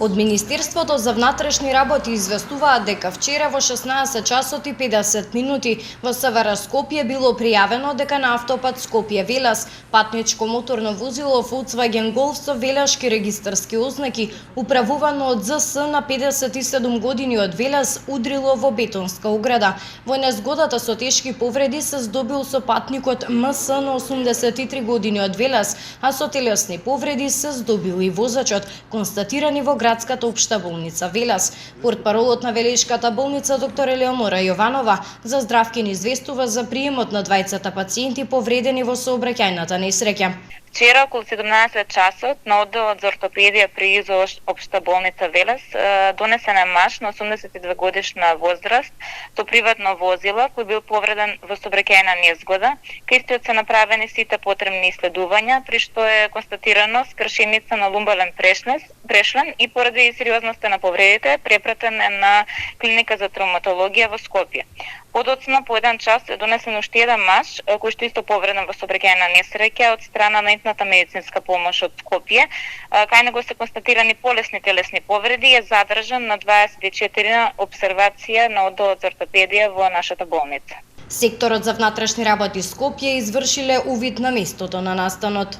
Од Министерството за внатрешни работи известуваат дека вчера во 16 часот и 50 минути во СВР Скопје било пријавено дека на автопат Скопје-Велес патничко моторно возило Volkswagen Golf со велешки регистарски ознаки управувано од ЗС на 57 години од Велес удрило во бетонска ограда. Во незгодата со тешки повреди се здобил со патникот МС на 83 години од Велес, а со телесни повреди се здобил и возачот, констатирани во градската општа болница Велес. Портпаролот на Велешката болница доктор Елеонора Јованова за Здравки ни известува за приемот на двајцата пациенти повредени во сообраќајната несреќа. Вчера околу 17 часот на одделот за ортопедија при ИЗО општа болница Велес донесен е маж на 82 годишна возраст со приватно возило кој бил повреден во сообраќајна незгода. Кај истиот се направени сите потребни иследувања, при што е констатирано скршеница на лумбален прешлен и поради сериозноста на повредите препратен е на клиника за травматологија во Скопје. Подоцна по 1 час е донесен уште еден маж кој што исто повреден во сообраќајна несреќа од страна на Интната медицинска помош од Скопје. Кај него се констатирани полесни телесни повреди и е задржан на 24 обсервација на одделот за ортопедија во нашата болница. Секторот за внатрешни работи Скопје извршиле увид на местото на настанот.